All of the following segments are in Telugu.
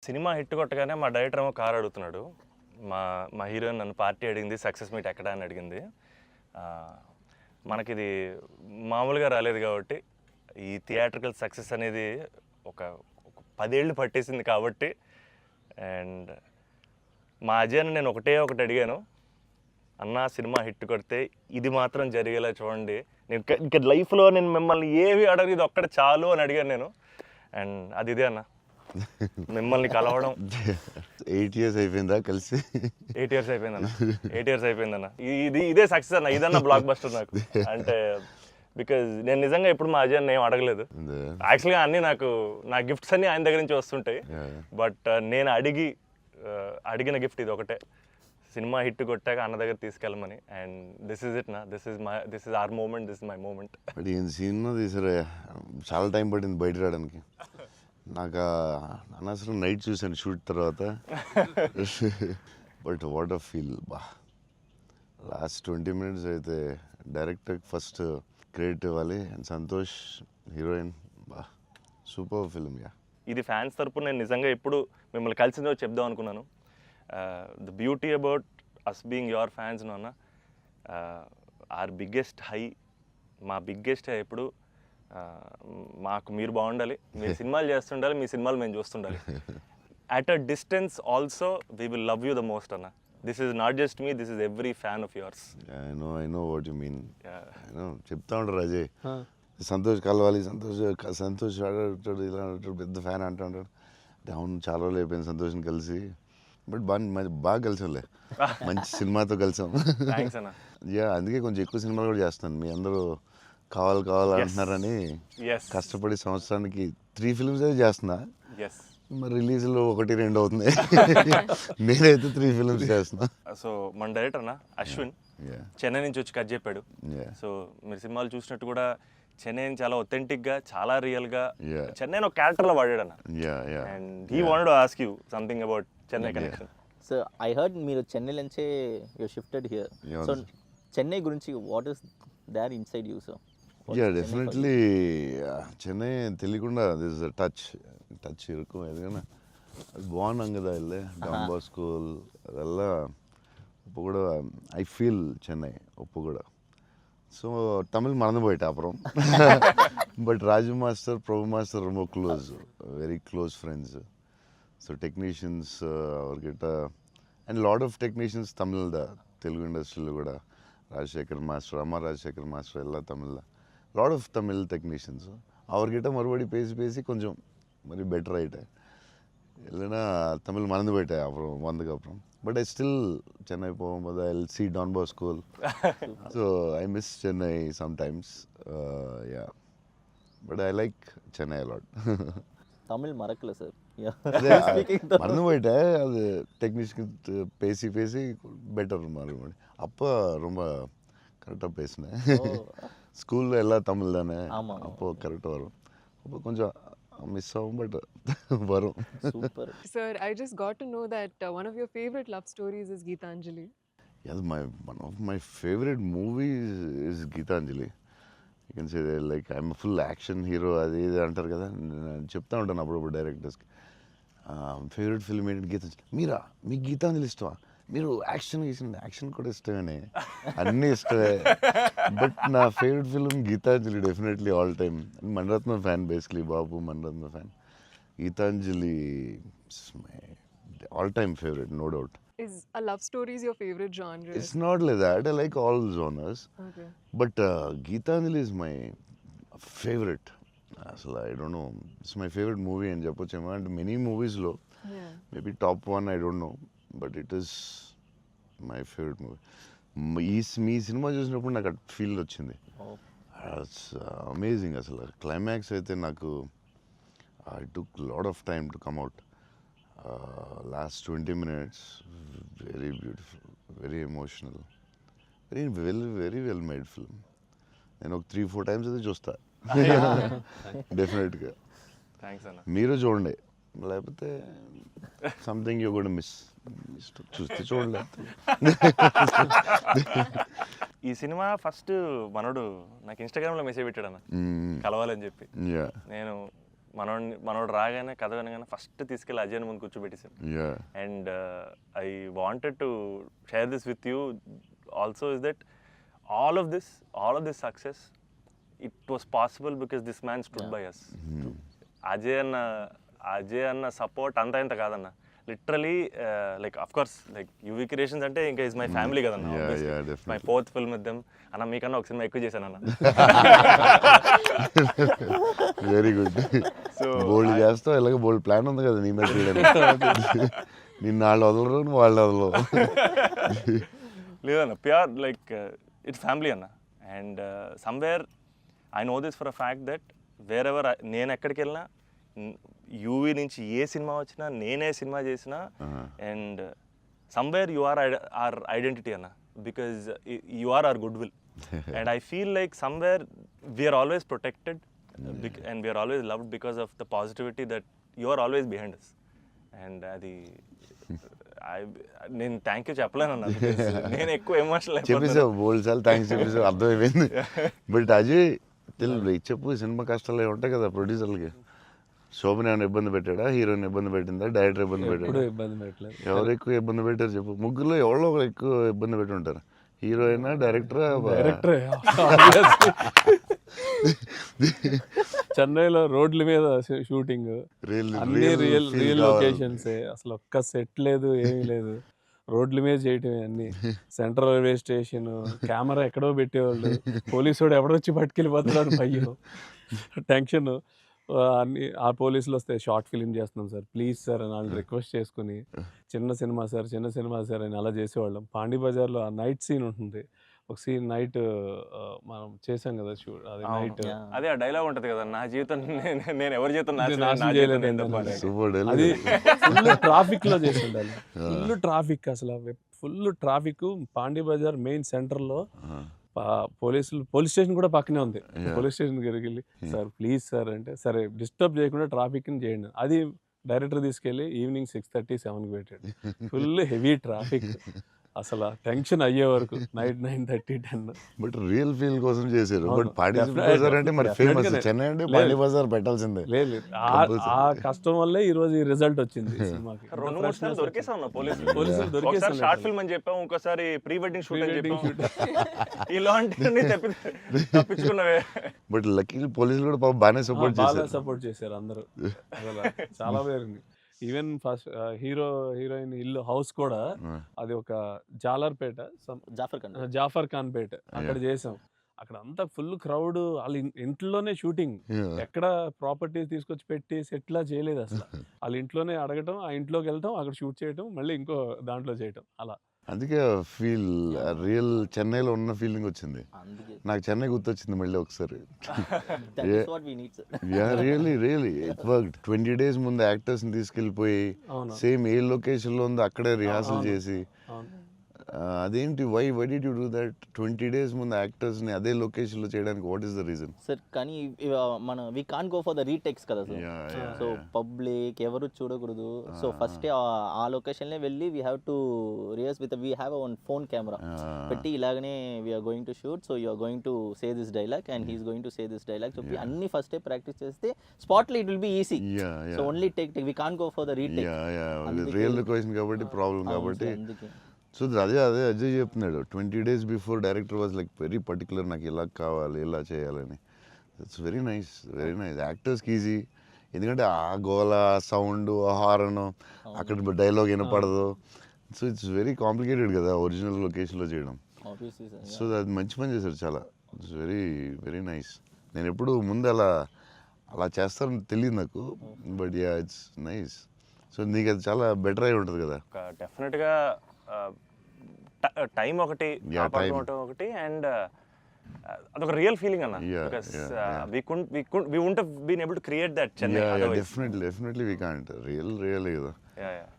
సినిమా హిట్ కొట్టగానే మా డైరెక్టర్ ఏమో కార్ అడుగుతున్నాడు. మా మా హీరోయిన్ నన్ను పార్టీ అడిగింది, సక్సెస్ మీట్ ఎక్కడ అని అడిగింది. మనకిది మామూలుగా రాలేదు కాబట్టి ఈ థియేట్రికల్ సక్సెస్ అనేది ఒక 10 ఏళ్ళు పట్టేసింది కాబట్టి. అండ్ మా అజయ్ని నేను ఒకటి అడిగాను, అన్న సినిమా హిట్ కొడితే ఇది మాత్రం జరిగేలా చూడండి, నేను ఇంకా లైఫ్లో నేను మిమ్మల్ని ఏవి అడగదు, ఇది ఒక్కటి చాలు అని అడిగాను నేను. అండ్ అది ఇదే అన్న, మిమ్మల్ని కలవడం. 8 years అయిపోయిందా కలిసి? 8 years అయిపోయిందన్న. 8 years అయిపోయిందన్న. ఇదే సక్సెస్ అన్న, ఇదన్న బ్లాక్ బస్టర్ నాకు. అంటే బికాజ్ నేను నిజంగా ఎప్పుడు మా అజయ్ ఏం అడగలేదు. యాక్చువల్గా అన్నీ నా గిఫ్ట్స్ అన్నీ ఆయన దగ్గర నుంచి వస్తుంటాయి. బట్ నేను అడిగిన గిఫ్ట్ ఇది ఒకటే, సినిమా హిట్ కొట్టాక అన్న దగ్గర తీసుకెళ్ళమని. అండ్ దిస్ ఇస్ ఇట్ నా, this is our moment, this is my moment. But ఈయన సినిమా తీసారా, చాలా టైం పట్టింది బయట రావడానికి. నాకు అనవసరం నైట్ చూశాను షూట్ తర్వాత. బట్ వాట్ అ ఫీల్ బా. లాస్ట్ 20 minutes అయితే డైరెక్టర్ ఫస్ట్ క్రెడిట్ ఇవ్వాలి. అండ్ సంతోష్ హీరోయిన్, బా సూపర్ ఫిల్మ్. యా, ఇది ఫ్యాన్స్ తరపున నేను నిజంగా ఎప్పుడు మిమ్మల్ని కలిసిందో చెప్దాం అనుకున్నాను. The beauty about us being your fans అన్న, ఆర్ బిగ్గెస్ట్ హై, మా బిగ్గెస్ట్ హై ఎప్పుడు మాకు మీరు బాగుండాలి, మీరు సినిమాలు చేస్తుండాలి, మీ సినిమాలు మేము చూస్తుండాలి. At a distance also we will love you the most అన్న. This is not just me, this is every fan of yours. I know what you mean. చెప్తా ఉంటారు అజయ్, సంతోష్ కలవాలి, సంతోష్ ఆడాడు, ఇలా ఆడాడు, పెద్ద ఫ్యాన్ అంటాడు. అవును, చాలా రోజులు అయిపోయింది సంతోష్ని కలిసి. బట్ బాగా కలిసాంలే, మంచి సినిమాతో కలిసాం. యా, అందుకే కొంచెం ఎక్కువ సినిమాలు కూడా చేస్తాను. మీ అందరూ కావాలంటున్నారని కష్టపడి సంవత్సరానికి 3 films అయితే చేస్తున్నా. మరి రిలీజ్లో 1-2 అవుతుంది. నేనైతే 3 films చేస్తున్నా. సో మన డైరెక్టర్ అన్న అశ్విన్ చెన్నై నుంచి వచ్చి కట్ చెప్పాడు. సో మీరు సినిమాలు చూసినట్టు కూడా చెన్నైని చాలా ఒథెంటిక్గా, చాలా రియల్గా చెన్నైని ఒక క్యారెక్టర్లో వాడాడు అన్న. And he wanted to ask you something about Chennai connection. So I heard మీరు చెన్నై నుంచే you shifted here. So Chennai గురించి what is there inside you? So yeah, definitely Chennai తెలియకుండా దిస్ టచ్ ఇరుకు. ఎందుకన్నా అది బాగున్నాం కదా, వెళ్ళే డాన్ బాస్కో ಅದೆಲ್ಲ இப்போ கூட ஐ ஃபீல் சென்னை இப்போ கூட. ஸோ தமிழ் மறந்து போயிட்டேன் அப்புறம். But Raju master, Prabhu master ரொம்ப close, very close friends. So technicians அவர்கிட்ட and lot of technicians Tamil Telugu ఇండస్ట్రీలో కూడా, ராஜசேகர் மாஸ்டர், அம்மா ராஜசேகர் மாஸ்டர் எல்லாம் தமிழில் லாட் ஆஃப் தமிழ் டெக்னீஷியன்ஸு. அவர்கிட்ட மறுபடி பேசி கொஞ்சம் மாதிரி பெட்டர் ஆகிட்டேன். இல்லைன்னா தமிழ் மறந்து போயிட்டேன் அப்புறம் வந்ததுக்கப்புறம். பட் ஐ ஸ்டில் சென்னை போகும்போது I will see Don Bosco. So I miss Chennai sometimes. Yeah, but I like Chennai a lot. Tamil மறக்கல சார், மறந்து போயிட்டேன். அது டெக்னீஷியன் பேசி பெட்டர் மறுபடி. அப்போ ரொம்ப கரெக்டாக பேசினேன். ஸ்கூலில் எல்லாம் தமிழ் தானே, அப்போது கரெக்டாக வரும். அப்போ கொஞ்சம் மிஸ் ஆகும், பட் வரும். Super. Sir, I just got to know that one of your favorite love stories is Geetanjali. Yeah, one of my favorite movies is Geetanjali. You can say that, like, I'm a full action hero. అది ఇది అంటారు కదా, నేను చెప్తా ఉంటాను అప్పుడప్పుడు డైరెక్టర్స్కి. ఫేవరెట్ ఫిల్మ్ ఏంటి? గీతాంజలి. మీరా, మీకు గీతాంజలి ఇష్టమా? మీరు యాక్షన్ కూడా ఇష్టమేనే, అన్నీ ఇష్టమే. బట్ నా favourite film Geethanjali, definitely all time. Maniratnam fan, basically బాబు Maniratnam fan. Geethanjali my all time favourite, no doubt. Is a love story is your favorite genre? It's not like that. I like all genres. Okay. But Geetanjali is my favorite. Asla, I don't know. It's my favorite movie అని చెప్పొచ్చేమో. అంటే మెనీ మూవీస్లో maybe top 1, I don't know. But it is my favorite movie. Me cinema చూసినప్పుడు నాకు అట్ ఫీల్ వచ్చింది. It's amazing. అసలు క్లైమాక్స్ అయితే నాకు I took lot of time to come out. Last 20 minutes, very beautiful, very emotional, very well made film. నేను ఒక 3-4 times అయితే చూస్తా డెఫినెట్గా. థ్యాంక్స్ అన్న. మీరు చూడండి, లేకపోతే సంథింగ్ యూ కూడా మిస్. చూస్తే చూడండి. ఈ సినిమా ఫస్ట్ మనోడు నాకు ఇన్స్టాగ్రామ్లో మెసేజ్ పెట్టాడు అన్న, కలవాలని చెప్పి. నేను మనోడు రాగానే కథ వినగానే ఫస్ట్ తీసుకెళ్ళి అజయ్ ముందు కూర్చోబెట్టేసాను. Yeah. And I wanted to share this with you also, is that all of this success, it was possible because this man stood by us. Ajay అన్న సపోర్ట్ అంతా ఇంత కాదన్న, literally like of course like UV creations అంటే ఇంకా ఇస్ మై ఫ్యామిలీ కదన్న. My 4th film with them అన్న. మీకన్నా ఒక సినిమా ఎక్కువ చేశాను అన్న. Very good. సో బోల్డ్ చేస్తావు, ఇలాగ బోల్డ్ ప్లాన్ ఉంది కదా నీ మీద చేయడానికి. నిన్న వాళ్ళు వదలరు, నువ్వు వాళ్ళు వదలవు. లేదన్న, ప్యూర్ లైక్ ఇట్స్ ఫ్యామిలీ అన్న. And somewhere I know this for a fact that wear ever నేను ఎక్కడికి వెళ్ళినా, యూవీ నుంచి ఏ సినిమా వచ్చినా, నేనే సినిమా చేసినా, and somewhere you are our identity అన్న, because you are our good will. And I feel like somewhere we're always protected and we're always loved because of the positivity that you are always behind us. And అది నేను థ్యాంక్ యూ చెప్పలేనన్నా, నేను ఎక్కువ ఎమోషనల్ చెప్పేసావు బోల్డ్ సార్లు థ్యాంక్స్ చెప్పేసావు, అర్థమైపోయింది. బట్ అజయ్ తెలియదు చెప్పు, సినిమా కష్టాలు ఏమి ఉంటాయి కదా ప్రొడ్యూసర్లకి. శోభన్ ఏమైనా ఇబ్బంది పెట్టాడా, హీరోయిన్ ఇబ్బంది పెట్టిందా, డైరెక్టర్ ఇబ్బంది పెట్టాడా? ఎవరు ఎక్కువ ఇబ్బంది పెట్టారు చెప్పు? ముగ్గురులో ఎవరో ఒకరు ఎక్కువ ఇబ్బంది పెట్టి ఉంటారు. హీరోయినా, డైరెక్టరా? చెన్నైలో రోడ్ల మీద షూటింగ్, అన్ని రియల్ లొకేషన్స్, అసలు ఒక్క సెట్ లేదు, ఏమీ లేదు, రోడ్ల మీద చేయటమే అన్ని. సెంట్రల్ రైల్వే స్టేషన్, కెమెరా ఎక్కడో పెట్టేవాళ్ళు, పోలీసు వాడు ఎవడొచ్చి పట్టుకెళ్ళిపోతున్నాడు, భయం, టెన్షన్. అన్ని ఆ పోలీసులు వస్తే షార్ట్ ఫిలిం చేస్తున్నాం సార్, ప్లీజ్ సార్ అని వాళ్ళు రిక్వెస్ట్ చేసుకుని, చిన్న సినిమా సార్ అని అలా చేసేవాళ్ళం. పాండీ బజార్లో ఆ నైట్ సీన్ ఉంటుంది, ఒక సీన్ నైట్ మనం చేసాం కదా షూట్, అది నైట్, అదే ఆ డైలాగ్ ఉంటుంది కదా, నా జీవితం నేను ఎవరి జీవితం నాశనం చేయలేదు. అది ఫుల్ ట్రాఫిక్ లో చేసి ఉండాలి, ఫుల్ ట్రాఫిక్, అసలు full traffic. Pondy Bazaar main centre లో పోలీస్ స్టేషన్ కూడా పక్కనే ఉంది. పోలీస్ స్టేషన్ దగ్గరికి వెళ్ళి సార్ ప్లీజ్ సార్ అంటే, సరే డిస్టర్బ్ చేయకుండా ట్రాఫిక్ని చేయండి. అది డైరెక్టర్ తీసుకెళ్ళి ఈవినింగ్ 6:30, 7కి పెట్టాడు. ఫుల్ హెవీ ట్రాఫిక్, అసలు టెన్షన్ అయ్యే వరకు నైట్ 9:30, 10. బట్ రియల్ ఫీల్ కోసం చేశారు. బట్ పాండీ బజార్ అంటే మరి ఫేమస్, చెన్నై అంటే పాండీ బజార్ పెట్టాల్సిందే. లేదు, ఆ కష్టం వల్లే ఈ రోజు ఈ రిజల్ట్ వచ్చింది సినిమాకి. 2-3 సార్లు దొరికేసాం పోలీసులు దొరికేసాం. షార్ట్ ఫిల్మ్ అని చెప్పాం, ఇంకోసారి ప్రీ వెడ్డింగ్ షూట్ అని చెప్పాం. ఇలాంటివన్నీ తప్పించుకున్నవే. బట్ లక్కీ పోలీసులు కూడా బాగానే సపోర్ట్ చేశారు అందరూ, చాలా పేరు. ఈవెన్ ఫస్ట్ హీరోయిన్ ఇల్లు హౌస్ కూడా అది ఒక జాలర్పేట, జాఫర్ ఖాన్ పేట, అక్కడ చేసాం. అక్కడ అంతా ఫుల్ క్రౌడ్, వాళ్ళ ఇంట్లోనే షూటింగ్, ఎక్కడ ప్రాపర్టీస్ తీసుకొచ్చి పెట్టి సెట్లా చేయలేదు అసలు. వాళ్ళ ఇంట్లోనే అడగటం, ఆ ఇంట్లోకి వెళ్ళటం, అక్కడ షూట్ చేయటం, మళ్ళీ ఇంకో దాంట్లో చేయటం, అలా. అందుకే ఫీల్ రియల్ చెన్నైలో ఉన్న ఫీలింగ్ వచ్చింది నాకు. చెన్నై గుర్తొచ్చింది మళ్ళీ ఒకసారి. Really it worked. 20 days ముందు యాక్టర్స్ని తీసుకెళ్ళిపోయి సేమ్ ఏ లొకేషన్లో ఉందో అక్కడే రిహార్సల్ చేసి, అదేంటి why did you do that? 20 days ముందు యాక్టర్స్ని అదే లొకేషన్లో చేయడానికి what is the reason? Sir కానీ మన we can't go for the retakes కదా సార్. సో పబ్లిక్ ఎవరు చూడకూడదు. సో ఫస్ట్ ఆ లొకేషన్లే వెళ్ళి we have to rehearse with we have one phone camera పెట్టి, ఇలాగనే we're going to shoot, so you're going to say this dialogue and he's going to say this dialogue చెప్పి అన్ని ఫస్టే ప్రాక్టీస్ చేస్తే స్పాట్లో it will be easy. So only take we can't go for the retake. Real location కాబట్టి ప్రాబ్లం కాబట్టి. సో అదే అజయ్ చెప్తున్నాడు, 20 days before director was like very particular, నాకు ఇలా కావాలి, ఇలా చేయాలని. ఇట్స్ వెరీ నైస్ యాక్టర్స్కి ఈజీ, ఎందుకంటే ఆ గోల, సౌండ్, హారన్, అక్కడ డైలాగ్ వినపడదు. సో ఇట్స్ వెరీ కాంప్లికేటెడ్ కదా ఒరిజినల్ లొకేషన్లో చేయడం. సో అది మంచి పని చేశారు చాలా. It's very nice. నేను ఎప్పుడు ముందు అలా చేస్తారని తెలియదు నాకు, but yeah it's nice. So నీకు అది చాలా బెటర్ అయి ఉంటుంది కదా. డెఫినెట్గా టైం ఒకటి, ఒకటి, అండ్ అదొక రియల్ ఫీలింగ్ అన్న. Because we wouldn't have been able to create that Chennai otherwise. Definitely we can't. Really కదా.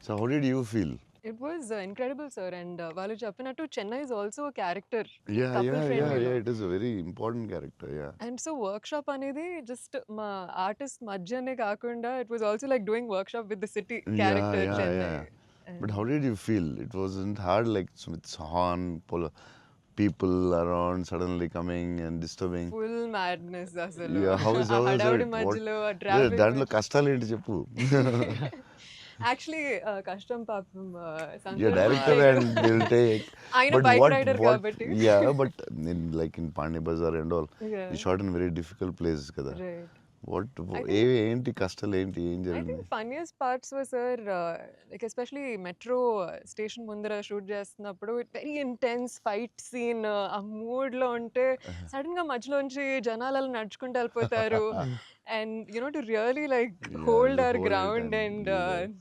So how did you feel? It was incredible, sir. And వాళ్ళు చెప్పినట్టు Chennai is also a character. Yeah, it is a very important character. And so workshop అనేది just మా ఆర్టిస్ట్ మధ్యనే కాకుండా it was also like doing workshop with the city character Chennai. But how did you feel? It wasn't hard, like with horn, people around suddenly coming and disturbing. Full madness అసలు. Yeah, how is ఆ it? హడావుడి What- మధ్యలో ఆ Yeah, ట్రాఫిక్. దాంట్లో కష్టాలు ఏంటి చెప్పు. యాక్చువల్లీ కష్టం పాపం. Yeah, director and they'll take. ఆయన But bike what, rider what, కాబట్టి. yeah, but in like in Pani Bazaar and all, Yeah. we shot in very difficult places కదా. Right. What, ఏంటి కష్టాలు ఏంటి, ఏం I జరిగింది? think funniest parts were, sir, like especially metro station ముందర షూట్ చేస్తున్నప్పుడు వెరీ ఇంటెన్స్ ఫైట్ సీన్. ఆ మూడ్ లో ఉంటే సడన్ గా మధ్యలోంచి జనాలు అలా నడుచుకుంటూ వెళ్ళిపోతారు. And you know to really like Yeah, hold hour hold it ground and and do that.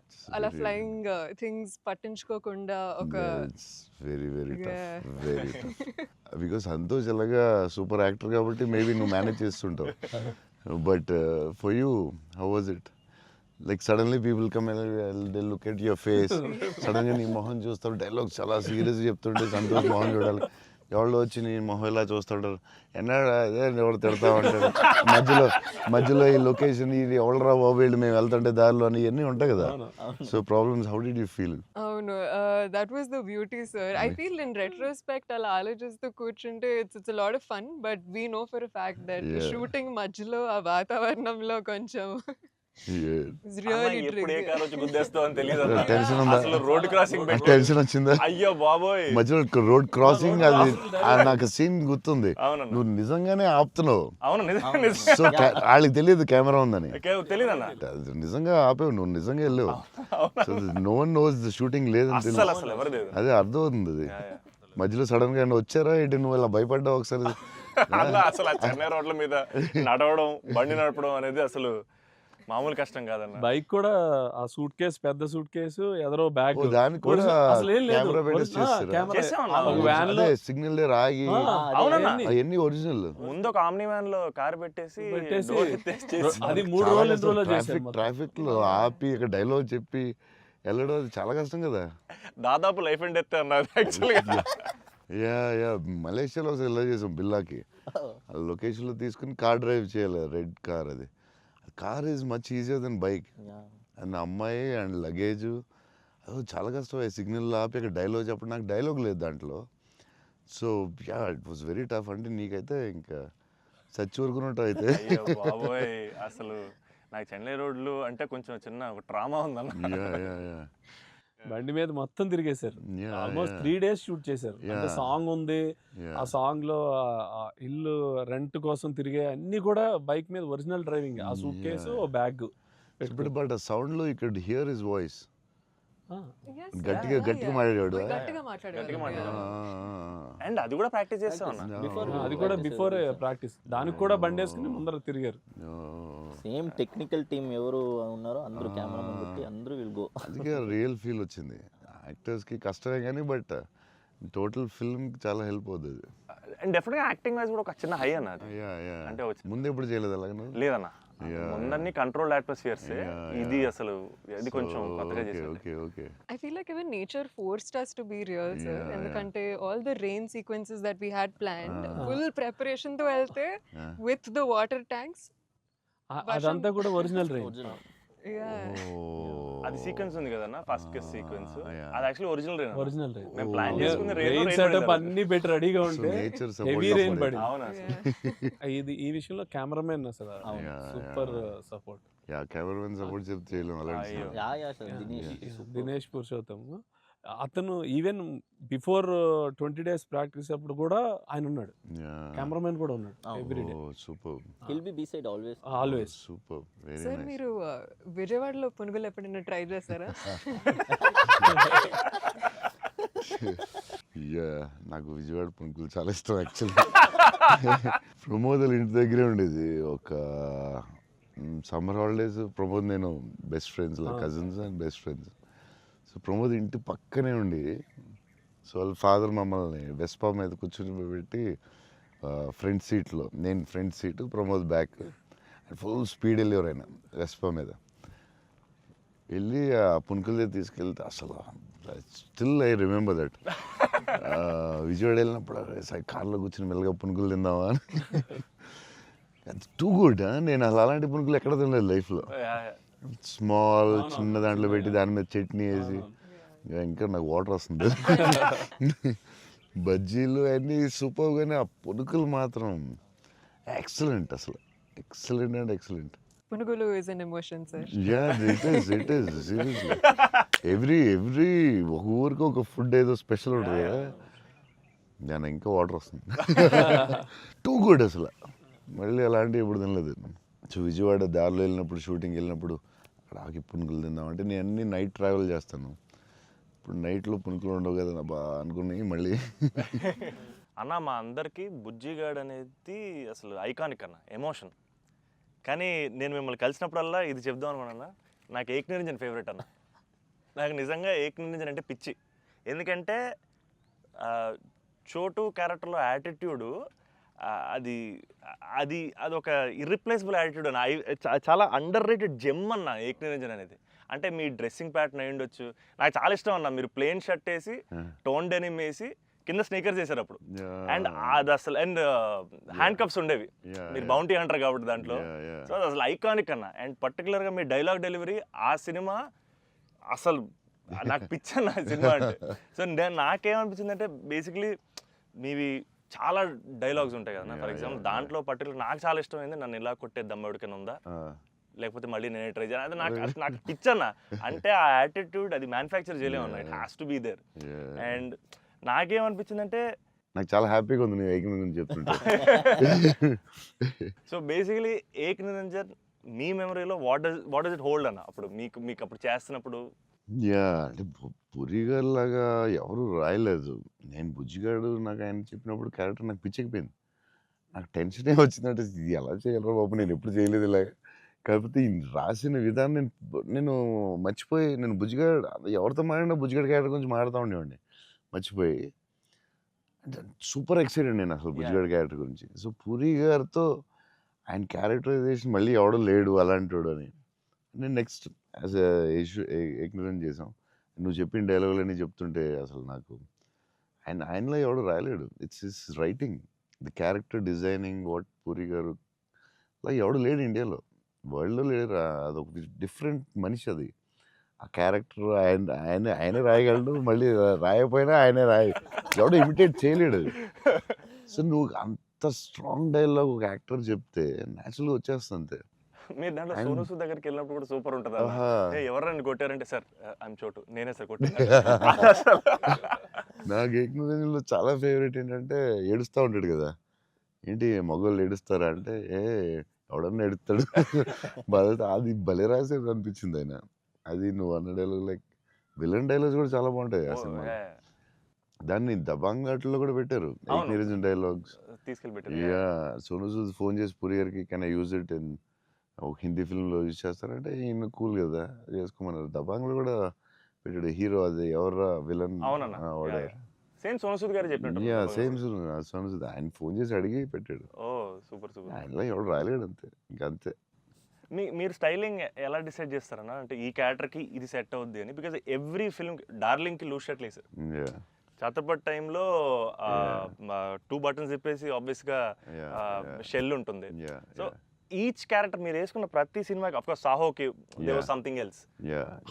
It's అలా very- ఫ్లయింగ్ థింగ్స్ పట్టించుకోకుండా ఒక Yeah, it's very very Yeah. tough, very tough. Because Santosh ఎలాగా సూపర్ యాక్టర్ కాబట్టి మేబీ నువ్వు మేనేజ్ చేస్తుంటావు. But for you how was it? Like suddenly people come and they look at your face. సడన్గా నీ మొహం చూస్తారు, డైలాగ్ చాలా సీరియస్ చెప్తుంటే సంతోష్ మొహం చూడాలి. ఎవరు వచ్చి నీ మొహం ఇలా చూస్తుంటారు, ఎన్నాడు అదే ఎవరు తిడతా ఉంటారు. మధ్యలో ఈ లొకేషన్ ఇది ఎవడరా బాబు వీళ్ళు మేము వెళ్తుంటే దారిలో అని ఇవన్నీ ఉంటాయి కదా. So problems, how did you feel? అవును. That was the beauty, sir. I feel in retrospect అలా ఆలోచిస్తూ కూర్చుంటే it's a lot of fun. But we know for a fact that Yeah. Shooting మధ్యలో ఆ వాతావరణంలో కొంచెం it's really ఎప్పుడు ఏ tricky. కార్ వచ్చి గుద్దేస్తావు అని తెలియదు. Tension ఉందా? అసలు రోడ్ క్రాసింగ్ పెట్టి టెన్షన్ వచ్చిందా? అయ్యో బాబోయ్. మధ్యలో రోడ్ క్రాసింగ్ అది నాకు సీన్ గుర్తుంది. అవునన్నా. నువ్వు నిజంగానే ఆపుతున్నావు. అవును నిజం సో వాళ్ళకి తెలియదు కెమెరా ఉందని. తెలియదన్నా. అది నిజంగా ఆపేవు, నువ్వు నిజంగా వెళ్ళావు. So no one knows the shooting లేదని అస్సలు తెలుసు. అసలు ఎవరు లేదు. అదే అర్థం అవుతుంది అది. మధ్యలో సడన్ గా వచ్చారా ఏంటి, నువ్వు ఇలా భయపడ్డావు ఒకసారి. అలా అసలు ఆ చెన్నై రోడ్ల మీద నడవడం, బండి నడపడం అనేది అసలు మామూలు కష్టం కాదన్న. బైక్ కూడా ఆ సూట్ కేసు, పెద్ద సూట్ కేసు, ఎదరో బ్యాగ్, ఓ, దానికి కూడా అసలు ఏం లేదు. కెమెరా పెట్టేసి చేస్తారా? చేసామన్నా. వ్యాన్ లో అదే సిగ్నల్ దగ్గర ఆగి అవునన్నా. అవన్నీ ఒరిజినల్. ముందు ఒక ఆమ్ని వ్యాన్ లో కార్ పెట్టేసి పెట్టేసి door ఎత్తేసి చేసి అది 3 రోజులు 2 రోజులు చేశారు మొత్తం. ట్రాఫిక్ లో ఆపి ఇక్కడ డైలాగ్ చెప్పి వెళ్ళడం అది చాలా కష్టం కదా. దాదాపు లైఫ్ అండ్ డెత్ అన్నది యాక్చువల్గా. యా మలేషియాలో ఒకసారి ఇలా చేసాం బిల్లాకి. లొకేషన్లో తీసుకుని కార్ డ్రైవ్ చేయాలి, రెడ్ కార్. అది car is much easier than bike. And అమ్మాయి అండ్ లగేజ్ అది చాలా కష్టం. సిగ్నల్ ఆపి అక్కడ డైలాగ్ చెప్పడం, నాకు డైలాగ్ లేదు దాంట్లో. So yeah it was very tough. అంటే నీకైతే ఇంకా చచ్చి ఊరుకున్నట్టు అయితే. అయ్యో బాబోయ్, అసలు నాకు చెన్నై రోడ్లు అంటే కొంచెం చిన్న ఒక ట్రామా ఉందన్న. యా బండి మీద మొత్తం తిరిగేశారు. Yeah, almost yeah. 3 days shoot చేశారు. అంటే Yeah. సాంగ్ ఉంది, ఆ సాంగ్ లో ఆ ఇల్లు రెంట్ కోసం తిరిగే అన్ని కూడా బైక్ మీద ఒరిజినల్ డ్రైవింగ్. ఆ సూట్ కేసు, బ్యాగ్ బట్ ఆ సౌండ్ లో ఇక్కడ హియర్ హిస్ వాయిస్. Yes, గట్టిగా yeah, గట్టిగా yeah. మాట్లాడాడు. గట్టిగా మాట్లాడారు. అండ్ అది కూడా ప్రాక్టీస్ చేస్తాం అన్న. అది కూడా బిఫోర్ ప్రాక్టీస్. దానికి కూడా బండి వేసుకుని ముందర తిరిగారు. సేమ్ టెక్నికల్ టీమ్ ఎవరు ఉన్నారో అందరూ కెమెరామెన్ పెట్టి అందరూ విల్ గో. అందుకే రియల్ ఫీల్ వచ్చింది. యాక్టర్స్కి కష్టమే కానీ బట్ టోటల్ ఫిల్మ్కి చాలా హెల్ప్ అవుతుంది. అండ్ డెఫినెట్గా యాక్టింగ్ వైజ్ కూడా ఒక చిన్న హై అన్న అది. అంటే వచ్చింది. ముందు ఎప్పుడు చేయలేదు అలాగే నువ్వు? లేదన్న, ముందన్ని కంట్రోల్డ్ అట్మాస్ఫియర్స్. ఇది అసలు ఇది కొంచెం కొత్తగా చేసాడు. Okay I feel like even nature forced us to be real, sir. Yeah, ఎందుకంటే all the rain sequences that we had planned, full preparation తో వెళ్తే with the water tanks. అదంతా కూడా ఒరిజినల్ రేంజ్. Yeah. అది సీక్వెన్స్ ఉంది కదన్న, ఫస్ట్ కిస్ సీక్వెన్స్. yeah. అది actually original rain. Original range. మేము ప్లాన్ చేసుకుంది రెయిన్ సెటప్ అన్ని పెట్టి రెడీగా ఉంటే నేచర్ హెవీ రెయిన్ పడింది. అవునా ఇది ఈ విషయంలో కెమెరామెన్ అసలు super support. Yeah cameraman support చెప్తే చేయలేము అలాంటి. అయ్యో. యా సార్ దినేష్ పురుషోత్తం అతను ఈవెన్ బిఫోర్ 20 days ప్రాక్టీస్ అప్పుడు కూడా ఆయన ఉన్నాడు. కెమెరామెన్ కూడా ఉన్నాడు every day. Super will be beside always. Always. Super very sir nice. మీరు విజయవాడలో పునుగులు ఎప్పుడైనా ట్రై చేస్తారా? యా నాకు విజయవాడ పునుకులు చాలా ఇష్టం యాక్చువల్లీ. ప్రమోద్ ఇంటి దగ్గరే ఉండేది. ఒక సమ్మర్ హాలిడేస్ ప్రమోద్ నేను best friends, like cousins and best friends. So Pramod ఇంటి పక్కనే ఉండి, సో వాళ్ళ ఫాదర్ మమ్మల్ని వెస్పా మీద కూర్చొని పెట్టి ఫ్రంట్ సీట్లో, నేను front seat, Pramod back, full speed వెళ్ళేవారు ఆయన వెస్పా మీద. వెళ్ళి ఆ పునుకుల దగ్గర తీసుకెళ్తే అసలు still I remember that. Vijayawada వెళ్ళినప్పుడు కార్లో కూర్చొని మెల్లగా పునుకులు తిందామా అని. Too good. నేను అసలు అలాంటి పునుకులు ఎక్కడ తినలేదు లైఫ్లో. స్మాల్ చిన్న దాంట్లో పెట్టి దాని మీద చట్నీ వేసి ఇంకా నాకు వాటర్ వస్తుంది. బజ్జీలు అన్నీ సూపర్, కానీ ఆ పునుకులు మాత్రం ఎక్సలెంట్, అసలు ఎక్సలెంట్ అండ్ ఎక్సలెంట్. పునుగులు is an emotion sir. It is seriously. Every ఒక ఊరికి ఒక ఫుడ్ ఏదో స్పెషల్ ఉంటుంది కదా, నేను ఇంకా వాటర్ వస్తుంది. టూ గుడ్ అసలు. మళ్ళీ అలాంటివి ఎప్పుడు తినలేదు. సో విజయవాడ దారిలో వెళ్ళినప్పుడు, షూటింగ్ వెళ్ళినప్పుడు అక్కడ ఆకి పునుకులు తిందామంటే, నేను అన్ని నైట్ ట్రావెల్ చేస్తాను. ఇప్పుడు నైట్లో పునుకులు ఉండవు కదా బా అనుకుని మళ్ళీ. అన్న మా అందరికీ బుజ్జిగాడ్ అనేది అసలు ఐకానిక్ అన్న, ఎమోషన్. కానీ నేను మిమ్మల్ని కలిసినప్పుడల్లా ఇది చెప్దాం అనుకున్నా, నాకు ఏక్ నిరంజన్ ఫేవరెట్ అన్న. నాకు నిజంగా ఏక్ నిరంజన్ అంటే పిచ్చి. ఎందుకంటే చోటు క్యారెక్టర్లో యాటిట్యూడు అది అది అదొక ఇర్రిప్లేసబుల్ యాటిట్యూడ్ అన్న. చాలా అండర్ రేటెడ్ జెమ్ అన్న ఏక్ నిరంజన్ అనేది. అంటే మీ డ్రెస్సింగ్ ప్యాటర్న్ అయి ఉండొచ్చు, నాకు చాలా ఇష్టం అన్న. మీరు ప్లెయిన్ షర్ట్ వేసి టోన్ డెనిమ్ వేసి కింద స్నీకర్స్ చేశారు అప్పుడు, అండ్ అది అసలు, అండ్ హ్యాండ్ కప్స్ ఉండేవి. మీరు బౌంటీ అంటారు కాబట్టి దాంట్లో. సో అది అసలు ఐకానిక్ అన్న. అండ్ పర్టికులర్గా మీ డైలాగ్ డెలివరీ ఆ సినిమా అసలు నాకు పిచ్చన్న సినిమా అంటే. సో నాకేమనిపించింది అంటే, బేసిక్లీ మీవి చాలా డైలాగ్స్ ఉంటాయి కదా. ఫర్ ఎగ్జాంపుల్ దాంట్లో పర్టికులర్ నాకు చాలా ఇష్టమైంది, నన్ను ఇలా కొట్టే దమ్మడికైనా ఉందా, లేకపోతే మళ్ళీ నేనే ట్రై చేయాలి, అది నాకు పిచ్చన్న. అంటే ఆ యాటిట్యూడ్ అది మ్యానుఫ్యాక్చర్ చేయలేమన్నా, it has to be there. And నాకేమనిపించిందంటే, నాకు చాలా హ్యాపీగా ఉంది నేను ఏక్ నిరంజన్ చెప్తుంటే. సో బేసికలీ ఏక్ నిరంజన్ మీ మెమరీలో వాట్ డస్ ఇట్ హోల్డ్ అన్న అప్పుడు మీకు అప్పుడు చేస్తున్నప్పుడు? అంటే పురిగారు లాగా ఎవరు రాయలేదు. నేను బుజ్జిగాడు నాకు ఆయన చెప్పినప్పుడు క్యారెక్టర్ నాకు పిచ్చెక్కిపోయింది. నాకు టెన్షనే వచ్చిందంటే, ఇది ఎలా చేయాలరా బాబు, నేను ఎప్పుడు చేయలేదు ఇలాగ. కాకపోతే ఈ రాసిన విధానం నేను మర్చిపోయి, నేను బుజ్జిగాడు ఎవరితో మాట్లాడినా బుజ్జిగాడు క్యారెక్టర్ గురించి మాట్లాడుతూ ఉండేవాడిని మర్చిపోయి. అంటే సూపర్ ఎక్సైటెడ్ నేను అసలు బుజ్జిగాడు క్యారెక్టర్ గురించి. సో పూరి గారితో ఆయన క్యారెక్టరైజేషన్ మళ్ళీ ఎవడో లేడు అలాంటి అని నేను నెక్స్ట్ యాజ్ ఎగ్నరెంట్ చేసాం. నువ్వు చెప్పిన డైలాగులన్నీ చెప్తుంటే అసలు నాకు ఆయనలో ఎవడు రాయలేడు. It's his writing, the character designing, what Puri garu అలా ఎవడు లేడు ఇండియాలో, వరల్డ్లో లేడు. అదొక డిఫరెంట్ మనిషి అది. ఆ క్యారెక్టర్ ఆయనే రాయగలడు, మళ్ళీ రాయకపోయినా ఆయనే ఎవడో ఇమిటేట్ చేయలేడు. సో నువ్వు అంత స్ట్రాంగ్ డైలాగ్ ఒక యాక్టర్ చెప్తే న్యాచురల్గా వచ్చేస్తుంది అంతే. మీరు దాంట్లో సోను సూద్ దగ్గరికి వెళ్ళినప్పుడు కూడా సూపర్ ఉంటుంది. ఎవరైనా కొట్టారంటే, సార్ ఐఎమ్ చోటు, నేనే సార్ కొట్టాను. నాకు ఏక్ నిరంజన్లో చాలా ఫేవరెట్ ఏంటంటే, ఏడుస్తూ ఉంటాడు కదా, ఏంటి మగవాళ్ళు ఏడుస్తారా అంటే, ఎవడన్నా ఏడుస్తాడు బాధ. అది భలే రాసేది అనిపించింది ఆయన. అది నువ్వు అన్న డైలాగ్, లైక్ విలన్ డైలాగ్స్ కూడా చాలా బాగుంటాయి ఆ సినిమా. దాన్ని దబాంగ్ ఆటలో కూడా పెట్టారు ఏక్ నిరంజన్ డైలాగ్స్ తీసుకెళ్ళి. సోను సూద్ ఫోన్ చేసి పూరి గారికి, can I use it in ఒక హిందీ ఫిల్మ్లో యూజ్ చేస్తారంటే, ఈయన కూల్ కదా చేసుకోమన్నారు. దబాంగ్లో కూడా పెట్టాడు హీరో, అది ఎవర్రా విలన్, సేమ్ సోను సూద్ గారు చెప్పినట్టు. సేమ్ సోను సూద్ ఆయన ఫోన్ చేసి అడిగి పెట్టాడు. సూపర్. ఆయనలో ఎవడు రాయలేడు అంతే, ఇంకంతే. మీరు స్టైలింగ్ ఎలా డిసైడ్ చేస్తారన్నా, అంటే ఈ క్యారెక్టర్కి ఇది సెట్ అవుద్ది అని? బికాజ్ ఎవ్రీ ఫిల్మ్ డార్లింగ్కి లూజ్ షర్ట్ వేసారు, ఛత్రపతి టైంలో 2 బటన్స్ చెప్పేసి ఆబ్వియస్గా షెల్ ఉంటుంది. సో ఈచ్ క్యారెక్టర్ మీరు వేసుకున్న ప్రతి సినిమాకి, ఆఫ్ కోర్స్ సాహోకి there was something else.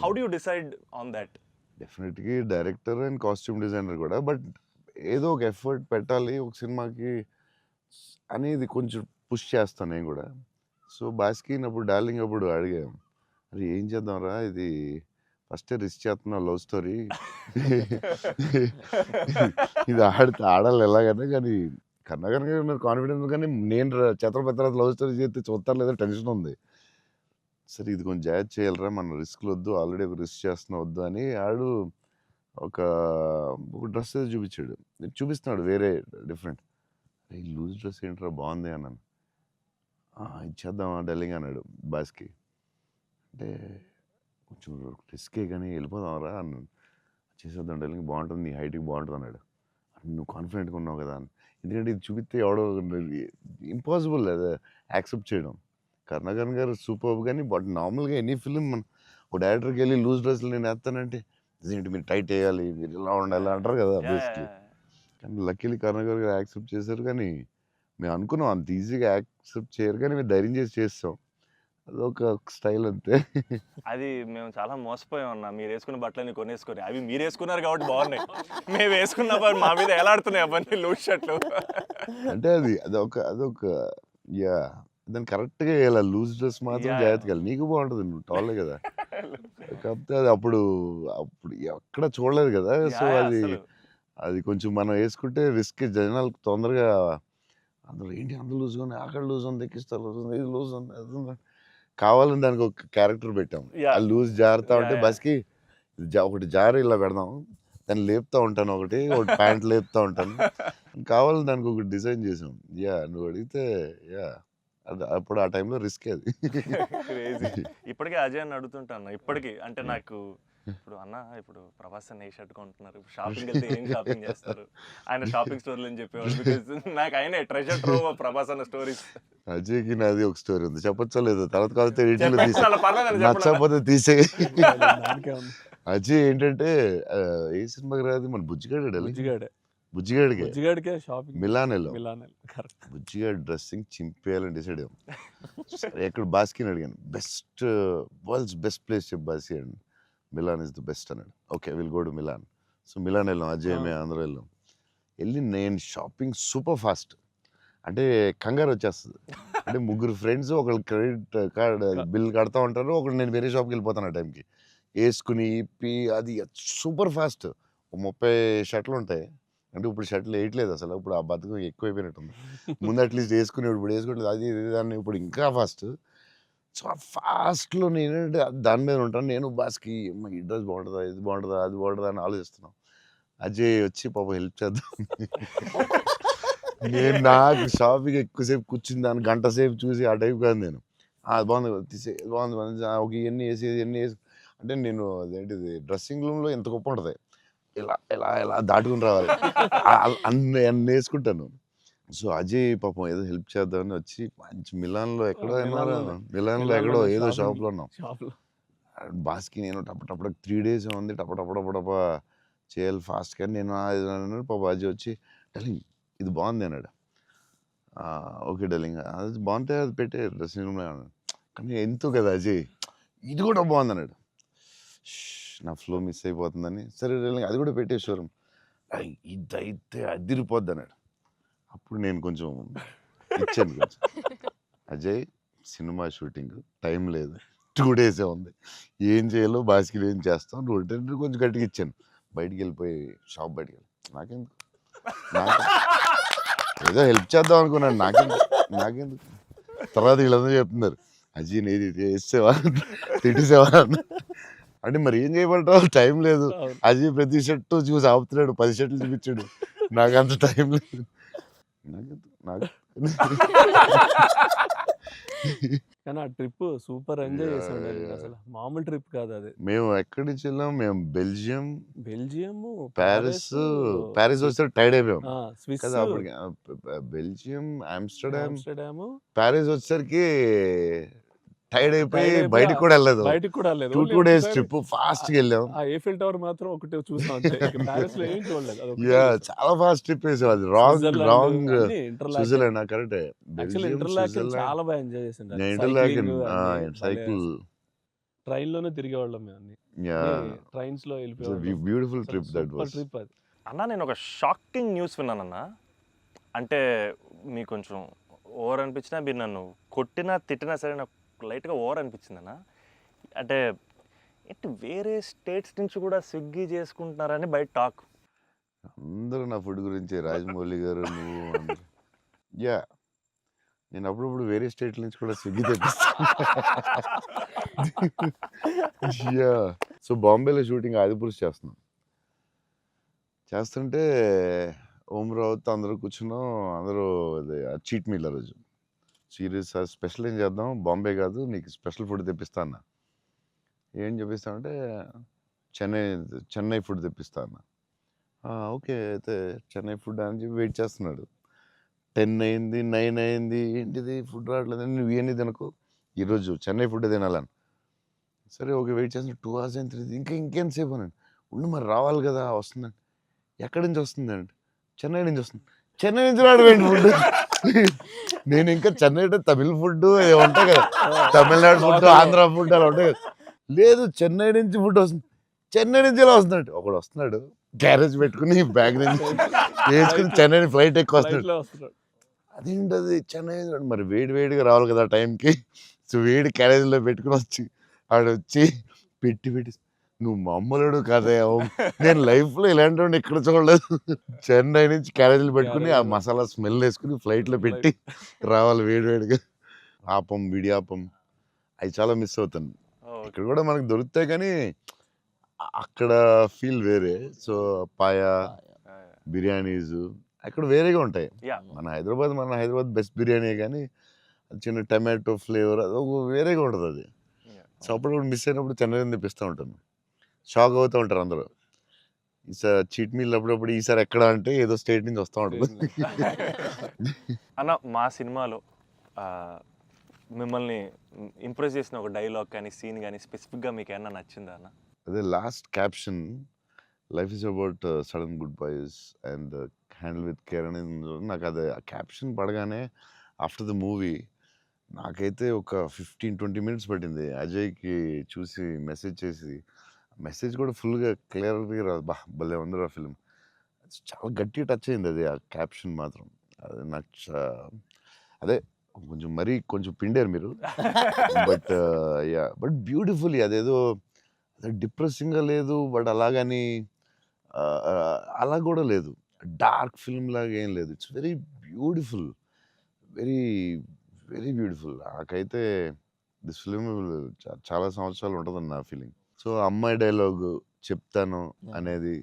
How do you decide on that? డెఫినెట్గా డైరెక్టర్ అండ్ కాస్ట్యూమ్ డిజైనర్ కూడా, బట్ ఏదో ఒక ఎఫర్ట్ పెట్టాలి ఒక సినిమాకి అనేది కొంచెం పుష్ చేస్తాను నేను కూడా. సో బాస్కి అప్పుడు డార్లింగ్ అప్పుడు అడిగాం, అరే ఏం చేద్దాంరా, ఇది ఫస్ట్ రిస్క్ చేస్తున్నావు లవ్ స్టోరీ, ఇది ఆడాలి ఎలాగైనా, కానీ కర్ణాకర్ గారు కాన్ఫిడెన్స్, కానీ నేను ఛత్రపతి తర్వాత లవ్ స్టోరీ చేస్తే చూస్తారు లేదా టెన్షన్ ఉంది. సరే ఇది కొంచెం జాగ్రత్త చేయాలరా, మన రిస్క్లు వద్దు, ఆల్రెడీ ఒక రిస్క్ చేస్తున్నా వద్దు అని ఆడు ఒక డ్రెస్ ఏదో చూపించాడు, చూపిస్తున్నాడు వేరే డిఫరెంట్. ఈ లూజ్ డ్రెస్ ఏంట్రా బాగుంది అన్నాను. ఇచ్చేద్దామా డార్లింగ్ అన్నాడు బాస్కి. అంటే కొంచెం రిస్కే కానీ వెళ్ళిపోదాంరా అన్నాను. చేసేద్దాం డార్లింగ్, బాగుంటుంది, నీ హైట్కి బాగుంటుంది అన్నాడు. నువ్వు కాన్ఫిడెంట్గా ఉన్నావు కదా అని. ఎందుకంటే ఇది చూపిస్తే ఎవడో ఇంపాసిబుల్ అది యాక్సెప్ట్ చేయడం. కర్ణాకర్ గారు సూపర్, కానీ బట్ నార్మల్గా ఎనీ ఫిలిం ఒక డైరెక్టర్కి వెళ్ళి లూజ్ డ్రెస్లు నేను వేస్తానంటే, ఇదేంటి మీరు టైట్ వేయాలి, మీరు ఇలా ఉండాలి అంటారు కదా బేసిక్లీ. కానీ లక్కీలీ కర్ణాకర్ గారు యాక్సెప్ట్ చేశారు. కానీ మేము అనుకున్నాం అంత ఈజీగా యాక్సెప్ట్ చేయరు, కానీ మేము ధైర్యం చేసి చేస్తాం. అదొక స్టైల్ అంతే. అది మేము చాలా మోసపోయాం అన్న. మీరు వేసుకున్న బట్టలన్నీ కొనేసుకొని. అవి మీరు వేసుకున్నారు కాబట్టి బాగున్నాయి. మేము వేసుకున్నప్పుడు మా మీద ఎలాడుతున్నాయి అవన్నీ లూజ్ షర్ట్లు. అంటే అదొక యా దాన్ని కరెక్ట్గా వేయాలి. లూజ్ డ్రెస్ మాత్రం Yeah. జాగ్రత్తగా వేయాలి. నీకు బాగుంటుంది, నువ్వు టాలే కదా. కాకపోతే అది అప్పుడు ఎక్కడ చూడలేదు కదా. సో Yeah, అది అసలు. అది కొంచెం మనం వేసుకుంటే రిస్క్. జనాలకు తొందరగా అందులో ఏంటి అంత లూజ్గా ఉంది, అక్కడ లూజ్ ఉంది, ఎక్కిస్తా లూజ్ ఉంది, ఇది లూజ్ ఉంది, అది ఉంది. కావాలని దానికి ఒక క్యారెక్టర్ పెట్టాం. Yeah. ఆ లూజ్ జారుతా ఉంటే Yeah, yeah. బస్కి ఒకటి జారి ఇలా పెడదాం, దాన్ని లేపుతా ఉంటాను, ఒకటి ప్యాంట్ లేపుతా ఉంటాను. కావాలని దానికి ఒకటి డిజైన్ చేసాం. యా నువ్వు అడిగితే యా అది అప్పుడు ఆ టైంలో రిస్క్ అది. క్రేజీ. ఇప్పటికే అజయ్ అని అడుగుతుంటాను. ఇప్పటికీ అంటే నాకు ఇప్పుడు అన్న ఇప్పుడు ప్రభాస్ అన్న ఏ షర్ట్ కొంటున్నారు, షాపింగ్ వెళ్తే ఏం షాపింగ్ చేస్తారు, ఆయన షాపింగ్ స్టోర్లు అని చెప్పేవాళ్ళు. బికాజ్ నాకు ఆయన ట్రెజర్ ట్రోవ్ ప్రభాస్ అన్న స్టోరీస్. అజయ్కి నాది ఒక స్టోరీ ఉంది, చెప్పచ్చో లేదో తర్వాత కాకపోతే ఎడిటింగ్లో తీసే, చెప్పేసి పర్లేదు నచ్చకపోతే తీసే. దానికే ఉంది. అజయ్ ఏంటంటే ఏ సినిమాకి రాదు మన బుజ్జిగాడే బుజ్జిగాడే బుజ్జిగాడికే బుజ్జిగాడికే షాపింగ్ మిలాన్ వెళ్ళాం. మిలాన్ కరెక్ట్. బుజ్జిగాడి డ్రెస్సింగ్ చింపేయాలని డిసైడ్ అయ్యాం. సరే ఎక్కడ బాస్కిని అడిగాను, వరల్డ్స్ బెస్ట్ ప్లేస్ చెప్పు బాస్కి అండి. మిలాన్ ఇస్ ద బెస్ట్ అన్నాడు. Okay will go to Milan. So Milan వెళ్ళాం, అజయ్ మేము అందరూ వెళ్ళాం. వెళ్ళి నేను షాపింగ్ సూపర్ ఫాస్ట్, అంటే కంగారు వచ్చేస్తుంది. అంటే ముగ్గురు ఫ్రెండ్స్ ఒకళ్ళు క్రెడిట్ కార్డ్ బిల్ కడతా ఉంటారు, ఒకళ్ళు నేను వేరే షాప్కి వెళ్ళిపోతాను ఆ టైంకి. వేసుకుని ఇప్పి అది సూపర్ ఫాస్ట్. 30 షర్ట్లు ఉంటాయి. అంటే ఇప్పుడు షర్ట్లు వేయట్లేదు అసలు, ఇప్పుడు ఆ బతుకు ఎక్కువైపోయినట్టుంది. ముందు అట్లీస్ట్ వేసుకుని ఇప్పుడు వేసుకోవట్లేదు, అది ఇది దాన్ని ఇప్పుడు ఇంకా ఫాస్ట్. సో ఆ ఫాస్ట్లో నేనంటే దాని మీద ఉంటాను. నేను బాస్కి ఈ డ్రెస్ బాగుంటుందా, ఇది బాగుంటుందా, అది బాగుంటుందా అని ఆలోచిస్తున్నాం. అజయ్ వచ్చి పాపం హెల్ప్ చేద్దాం. నేను నాకు షాపింగ్ ఎక్కువసేపు కూర్చుని దాన్ని గంట సేపు చూసి ఆ టైప్ కాదు నేను. అది బాగుంది తీసే, బాగుంది ఒక ఇవన్నీ వేసి ఇవన్నీ వేసి, అంటే నేను అదేంటిది డ్రెస్సింగ్ రూమ్లో ఎంత గొప్ప ఉంటుంది, ఇలా ఇలా ఇలా దాటుకుని రావాలి, అన్ని వేసుకుంటాను. సో అజయ్ పాపం ఏదో హెల్ప్ చేద్దామని వచ్చి మంచి మిలాన్లో ఎక్కడో మిలాన్లో ఎక్కడో ఏదో షాప్లో ఉన్నాం. షాప్లో బాస్కి నేను టపటపడ 3 days ఉంది, టపటపడపడప చేయాలి ఫాస్ట్. కానీ నేను అన్నాడు. పాప అజయ్ వచ్చి డార్లింగ్ ఇది బాగుంది అన్నాడు. ఓకే డార్లింగ్ అది బాగుంటే అది పెట్టే డ్రెస్సింగ్ రూమ్లో అన్నాడు. కానీ ఎంతో కదా అజయ్ ఇది కూడా బాగుంది అన్నాడు. నా ఫ్లో మిస్ అయిపోతుందని, సరే డార్లింగ్ అది కూడా పెట్టే షోరూమ్, ఇదైతే అదిరిపోద్ది అన్నాడు. అప్పుడు నేను కొంచెం ఇచ్చాను కొంచెం. అజయ్ సినిమా షూటింగ్ టైం లేదు, 2 days ఉంది, ఏం చేయాలో బాస్కి ఏం చేస్తాం, నువ్వు కొంచెం గట్టిగా ఇచ్చాను. బయటికి వెళ్ళిపోయి షాప్ బయటికి వెళ్ళి నాకెందుకు, ఏదో హెల్ప్ చేద్దాం అనుకున్నాను, నాకెందుకు. తర్వాత వీళ్ళందరూ చెప్తున్నారు అజయ్ నేది వేసేవా తిట్టేసేవా అంటే మరి ఏం చేయమంటావు, టైం లేదు. అజయ్ ప్రతి షర్టు చూసి ఆపుతున్నాడు, 10 షర్ట్లు చూపించాడు, నాకు అంత టైం లేదు. నాకు కానీ ఆ ట్రిప్ సూపర్ ఎంజాయ్ చేసాం. అసలు మామూలు ట్రిప్ కాదు అది. మేము ఎక్కడి నుంచి వెళ్ళాం, మేము బెల్జియం, ప్యారిస్ ప్యారిస్ వస్తే టైర్డ్ అయిపోయాం స్విస్ కదా అప్పటికి. బెల్జియం, ఆమ్స్టర్డామ్, ఆమ్స్టర్డామ్, ప్యారిస్ వచ్చేసరికి టైర్డ్ అయిపోయి బయటకు కూడా వెళ్ళలేదు. 2 days ట్రిప్ ఫాస్ట్ గా వెళ్ళాం. ఆ ఏఫిల్ టవర్ మాత్రం ఒకటి చూసాం, ప్యారిస్ లో ఏం చూడలేదు. చాలా ఫాస్ట్ ట్రిప్ వేసాం. అది రాంగ్ స్విట్జర్లాండ్ కరెక్ట్. చాలా బాగా ఎంజాయ్ చేసాం. సైకిల్ ట్రైన్ లోనే తిరిగేవాళ్ళం మేము అన్ని. ట్రైన్స్ లో beautiful trip that was. Trip అది. అన్న నేను ఒక షాకింగ్ న్యూస్ విన్నానన్న. అంటే మీకు కొంచెం ఓవర్ అనిపించినా, మీరు నన్ను కొట్టినా తిట్టినా సరే నాకు లైట్గా ఓవర్ అనిపించింది అన్న. అంటే ఏంటి వేరే స్టేట్స్ నుంచి కూడా స్విగ్గీ చేసుకుంటున్నారని బయట టాక్. అందరూ నా ఫుడ్ గురించి, రాజమౌళి గారు నువ్వు. యా నేను అప్పుడప్పుడు వేరే స్టేట్ల నుంచి కూడా స్విగ్గీ తెప్పిస్తాను. యా సో బాంబేలో షూటింగ్ ఆదిపురుష్ చేస్తుంటే ఓం రావుతో అందరూ కూర్చున్నాం. అందరూ చీట్ మీల్ ఆ రోజు. సీరియస్ స్పెషల్ ఏం చేద్దాం, బాంబే కాదు నీకు స్పెషల్ ఫుడ్ తెప్పిస్తా అన్న. ఏం చెప్పిస్తామంటే చెన్నై ఫుడ్ తెప్పిస్తా అన్న. ఓకే అయితే చెన్నై ఫుడ్ అని చెప్పి వెయిట్ చేస్తున్నాడు. 10 అయింది, 9 అయింది, ఏంటిది ఫుడ్ రావట్లేదు, నువ్వు ఇవన్నీ తినకు, ఈరోజు చెన్నై ఫుడ్ తినాలని. సరే ఓకే వెయిట్ చేస్తున్నా. 2 hours అయింది, ఇంకెంతసేపు అనండి. ఉండి మరి రావాలి కదా, వస్తుందండి. ఎక్కడి నుంచి వస్తుందండి? చెన్నై నుంచి వస్తుంది. చెన్నై నుంచి రావడం ఫుడ్. నేను ఇంకా చెన్నై అంటే తమిళ ఫుడ్ ఉంటాయి కదా, తమిళనాడు ఫుడ్, ఆంధ్ర ఫుడ్ అలా ఉంటాయి కదా. లేదు చెన్నై నుంచి ఫుడ్ వస్తుంది. చెన్నై నుంచి ఎలా వస్తున్నాడు? ఒకడు వస్తున్నాడు గ్యారేజ్ పెట్టుకుని బ్యాగ్ నుంచి వేసుకుని చెన్నై ఫ్లైట్ ఎక్కువ వస్తున్నాడు. ఫ్లైట్లో వస్తున్నాడు. అదేంటది చెన్నై నుంచి? మరి వేడి వేడిగా రావాలి కదా టైంకి. సో వేడి క్యారేజ్లో పెట్టుకుని వచ్చి ఆడొచ్చి పెట్టి నువ్వు మామూలుడు కాదే, నేను లైఫ్లో ఇలాంటి వాడిని ఎక్కడ చూడలేదు. చెన్నై నుంచి క్యారేజీలు పెట్టుకుని ఆ మసాలా స్మెల్ వేసుకుని ఫ్లైట్లో పెట్టి రావాలి వేడివేడిగా. ఆపం, విడియాపం అవి చాలా మిస్ అవుతాను. ఇక్కడ కూడా మనకు దొరుకుతాయి కానీ అక్కడ ఫీల్ వేరే. సో పాయా, బిర్యానీస్ అక్కడ వేరేగా ఉంటాయి. మన హైదరాబాద్ బెస్ట్ బిర్యానీ, కానీ చిన్న టమాటో ఫ్లేవర్ అది వేరేగా ఉంటుంది అది. సో అప్పుడు మిస్ అయినప్పుడు చెన్నై తెప్పిస్తూ ఉంటాను. షాక్ అవుతూ ఉంటారు అందరూ. ఈసారి చీట్ మీల్ అప్పుడప్పుడు ఈసారి ఎక్కడ అంటే ఏదో స్టేట్ నుంచి వస్తూ ఉంటుంది. అన్న మా సినిమాలో మిమ్మల్ని ఇంప్రెస్ చేసిన ఒక డైలాగ్ కానీ సీన్ కానీ స్పెసిఫిక్గా మీకు ఏమన్నా నచ్చిందా అన్న? అదే last caption, life is about sudden goodbyes and handle with care అనేది. నాకు అది ఆ క్యాప్షన్ పడగానే ఆఫ్టర్ ద మూవీ నాకైతే ఒక 15-20 మినిట్స్ పట్టింది అజయ్కి చూసి మెసేజ్ చేసి. మెసేజ్ కూడా ఫుల్గా క్లియర్గా రాదు. భలే ఉందిరా ఫిల్మ్. చాలా గట్టిగా టచ్ అయింది అది, ఆ క్యాప్షన్ మాత్రం. అది నాకు అదే కొంచెం మరీ కొంచెం పిండారు మీరు. బట్ బ్యూటిఫుల్లీ అదేదో డిప్రెసింగ్గా లేదు, బట్ అలాగని అలా కూడా లేదు, డార్క్ ఫిల్మ్ లాగా ఏం లేదు. It's very beautiful, very very beautiful. నాకైతే దిస్ ఫిల్మ్ చాలా సంవత్సరాలు ఉంటుందని నా ఫీలింగ్. సో అమ్మాయి డైలాగు చెప్తాను అనేది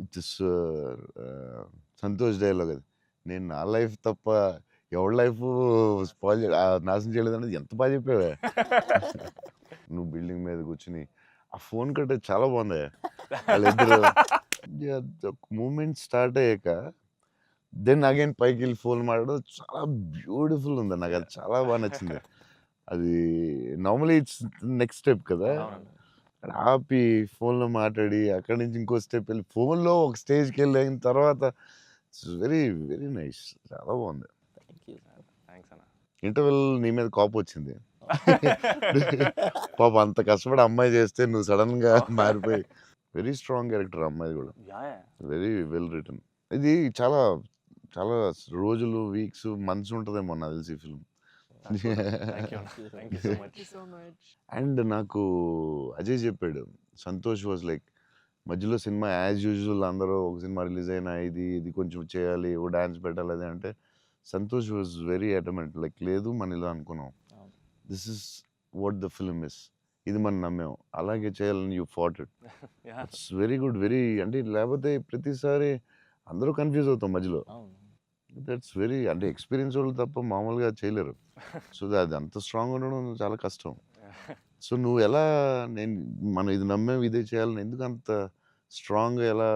ఇట్స్ సంతోష్ డైలాగ్. అది నేను నా లైఫ్ తప్ప ఎవరి లైఫ్ స్పాయిల్ నాశనం చేయలేదు అనేది ఎంత బాగా చెప్పావే. నువ్వు బిల్డింగ్ మీద కూర్చుని ఆ ఫోన్ కట్టే చాలా బాగుంది. వాళ్ళిద్దరు మూమెంట్ స్టార్ట్ అయ్యాక దెన్ అగైన్ పైకి వెళ్ళి ఫోన్ మాట్లాడడం చాలా బ్యూటిఫుల్ ఉంది. నాకు అది చాలా బాగా నచ్చింది. అది నార్మలీ ఇట్స్ నెక్స్ట్ స్టెప్ కదా, ఆపి ఫోన్లో మాట్లాడి అక్కడి నుంచి ఇంకో స్టెప్ వెళ్ళి ఫోన్లో ఒక స్టేజ్కి వెళ్ళిన తర్వాత ఇట్స్ వెరీ వెరీ నైస్. చాలా బాగుంది. థ్యాంక్స్ అన్న. ఇంటర్వెల్ నీ మీద కోపం వచ్చింది. పాప అంత కష్టపడి అమ్మాయి చేస్తే నువ్వు సడన్గా మారిపోయి. వెరీ స్ట్రాంగ్ క్యారెక్టర్ అమ్మాయి కూడా, వెరీ వెల్ రిటర్న్. ఇది చాలా చాలా రోజులు, వీక్స్, మంత్స్ ఉంటుందేమో నాకు తెలిసి ఫిల్మ్. అండ్ నాకు అజయ్ చెప్పాడు, సంతోష్ వాజ్ లైక్ మధ్యలో సినిమా యాజ్ యూజువల్ అందరూ ఒక సినిమా రిలీజ్ అయినా ఇది కొంచెం చేయాలి, ఓ డాన్స్ పెట్టాలి అది అంటే, సంతోష్ వాజ్ వెరీ అటమెంట్ లైక్ లేదు మన ఇలా అనుకున్నాం, this is what the film is, ఇది మనం నమ్మాం, అలాగే చేయాలని you fat it. It's very good, very అంటే లేకపోతే ప్రతిసారి అందరూ కన్ఫ్యూజ్ అవుతాం మధ్యలో. దట్స్ వెరీ అంటే ఎక్స్పీరియన్స్ వాళ్ళు తప్ప మామూలుగా చేయలేరు. సో అది అంత స్ట్రాంగ్ ఉండడం చాలా కష్టం. సో నువ్వు ఎలా మనం ఇది నమ్మావు ఇదే చేయాలని ఎందుకు అంత స్ట్రాంగ్గా ఎలా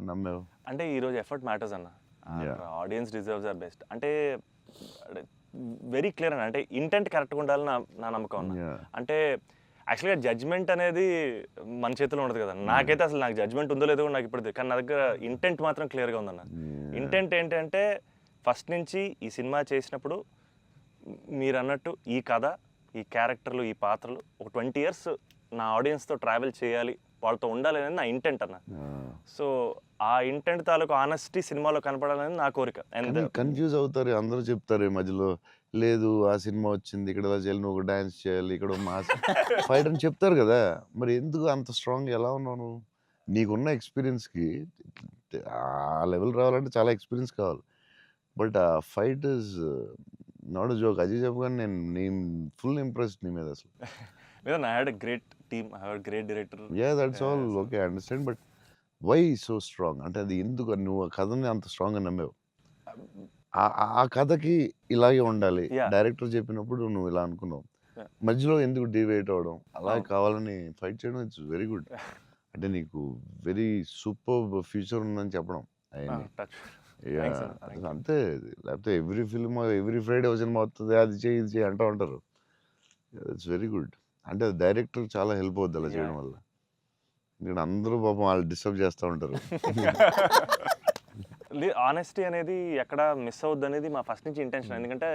నమ్మావు? అంటే ఈరోజు ఎఫర్ట్ మ్యాటర్స్ అన్న. ఆడియన్స్ డిజర్వ్స్ ఆర్ బెస్ట్ అంటే వెరీ క్లియర్ అన్న. అంటే ఇంటెంట్ కరెక్ట్గా ఉండాలని నా నమ్మకం అన్న. అంటే యాక్చువల్గా జడ్జ్మెంట్ అనేది మన చేతిలో ఉండదు కదా. నాకైతే అసలు నాకు జడ్జ్మెంట్ ఉందో లేదో నాకు ఇప్పుడు, కానీ నా దగ్గర ఇంటెంట్ మాత్రం క్లియర్గా ఉందన్న. ఇంటెంట్ ఏంటంటే ఫస్ట్ నుంచి ఈ సినిమా చేసినప్పుడు మీరు అన్నట్టు ఈ కథ, ఈ క్యారెక్టర్లు, ఈ పాత్రలు ఒక 20 years నా ఆడియన్స్తో ట్రావెల్ చేయాలి, వాళ్ళతో ఉండాలి అనేది నా ఇంటెంట్ అన్న. సో ఆ ఇంటెంట్ తాలూకు ఆనెస్టీ సినిమాలో కనపడాలని నా కోరిక. అండ్ కన్ఫ్యూజ్ అవుతారు అందరూ, చెప్తారు మధ్యలో లేదు ఆ సినిమా వచ్చింది ఇక్కడ ఇలా చేయాలి, నువ్వు డాన్స్ చేయాలి, ఇక్కడ మాస్ ఫైట్ అని చెప్తారు కదా. మరి ఎందుకు అంత స్ట్రాంగ్ ఎలా ఉన్నావు? నీకున్న ఎక్స్పీరియన్స్కి ఆ లెవెల్ రావాలంటే చాలా ఎక్స్పీరియన్స్ కావాలి. బట్ ఆ fight is not joke. Ajay చెప్పగానే నేను ఫుల్ ఇంప్రెస్డ్ నీ మీద అసలు. I had a great team, I had great director. That's all okay, I understand. But why so strong? అంటే అది ఎందుకు నువ్వు ఆ కథని అంత స్ట్రాంగ్గా నమ్మావు? ఆ కథకి ఇలాగే ఉండాలి, డైరెక్టర్ చెప్పినప్పుడు నువ్వు ఇలా అనుకున్నావు, మధ్యలో ఎందుకు డివైట్ అవ్వడం, అలా కావాలని ఫైట్ చేయడం, ఇట్స్ వెరీ గుడ్. అంటే నీకు వెరీ సూపర్ ఫ్యూచర్ ఉందని చెప్పడం అంతే. లేకపోతే every film every Friday cinema వస్తుంది, అది చేయి ఇది చేయి అంటూ ఉంటారు. It's very good. అంటే డైరెక్టర్ చాలా హెల్ప్ అవుద్ది అలా చేయడం వల్ల. ఇక్కడ అందరూ పాపం వాళ్ళు డిస్టర్బ్ చేస్తూ ఉంటారు. ఆనెస్టీ అనేది ఎక్కడ మిస్ అవుద్ది అనేది మా ఫస్ట్ నుంచి ఇంటెన్షన్. ఎందుకంటే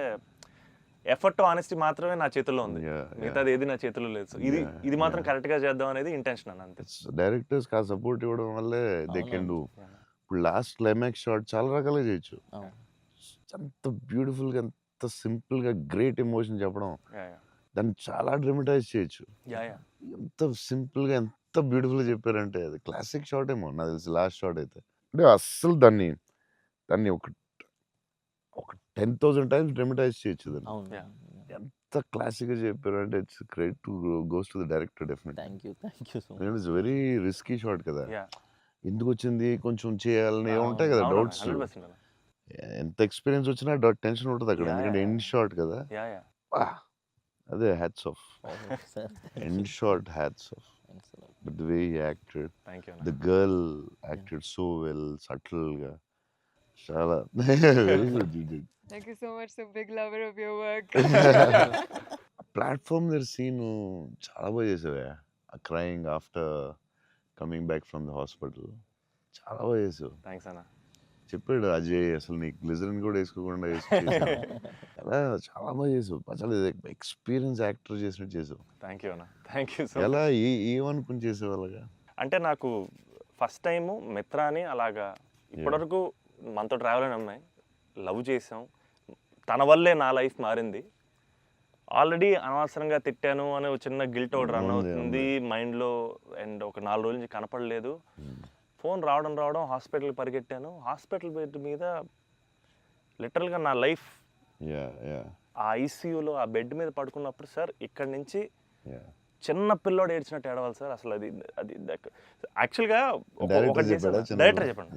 ఎఫర్ట్ ఆనెస్టీ మాత్రమే నా చేతుల్లో ఉంది, మిగతాది ఏది నా చేతుల్లో లేదు. సో ఇది మాత్రం కరెక్ట్గా చేద్దాం అనేది ఇంటెన్షన్ అన్న, అంతే. డైరెక్టర్స్ ఆ సపోర్ట్ ఇవ్వడం వల్లే దే కెన్ డూ. ఇప్పుడు లాస్ట్ క్లైమాక్స్ షాట్ చాలా రకాలుగా చేయొచ్చు. అంత బ్యూటిఫుల్గా, అంత సింపుల్గా గ్రేట్ ఎమోషన్ చెప్పడం, దాన్ని చాలా డ్రమటైజ్ చేయొచ్చు. ఎంత సింపుల్గా, ఎంత బ్యూటిఫుల్గా చెప్పారంటే అది క్లాసిక్ షాట్ ఏమో నాకు తెలిసి లాస్ట్ షాట్ అయితే. అంటే అస్సలు దాన్ని ఒక 10,000 టైమ్స్ డ్రమటైజ్ చేయొచ్చు దాన్ని. ఎంత క్లాసిక్గా చెప్పారు అంటే it's credit to goes to the director definitely. Thank you so much. It's very risky shot కదా, ఎందుకు వచ్చింది కొంచెం చేయాలని ఉంటాయి కదా డౌట్స్. ఎంత ఎక్స్పీరియన్స్ వచ్చినా టెన్షన్ ఉంటుంది అక్కడ, ఎందుకంటే ఎండ్ షాట్ కదా. అదే hats off, end shot hats off. But the way he acted, the girl acted so well, సటిల్గా, చాలా very good. Thank you so much. So big lover of your work. Platform దగ్గర సీన్ చాలా బాగా చేసావే, crying after coming back from the hospital, చాలా బాగా చేసావు. థ్యాంక్స్ అన్న. చెప్పాడు అజయ్, అసలు నీకు గ్లిజరిన్ కూడా వేసుకోకుండా అలా చాలా బాగా చేసావు. చాలా ఎక్స్పీరియన్స్ యాక్టర్ చేసినట్టు చేసావు. థ్యాంక్ యూ అన్న, థ్యాంక్ యూ సో. ఎలా ఏమనుకుని చేసావు అలాగా? అంటే నాకు ఫస్ట్ టైము మిత్రాని అలాగా, ఇప్పటివరకు మనతో ట్రావెల్ అయిన అమ్మాయి, లవ్ చేసాం, తన వల్లే నా లైఫ్ మారింది. ఆల్రెడీ అనవసరంగా తిట్టాను అనే ఒక చిన్న గిల్ట్ ఒకటి రన్ అవుతుంది మైండ్లో. అండ్ ఒక 4 రోజుల నుంచి కనపడలేదు. ఫోన్ రావడం హాస్పిటల్కి పరిగెట్టాను. హాస్పిటల్ బెడ్ మీద లిటరల్గా నా లైఫ్, ఆ ఐసీయూలో ఆ బెడ్ మీద పడుకున్నప్పుడు, సార్ ఇక్కడి నుంచి చిన్న పిల్లోడు ఏడ్చినట్టు ఏడవాలి సార్. అసలు అది యాక్చువల్గా డైరెక్టర్ చెప్పండి,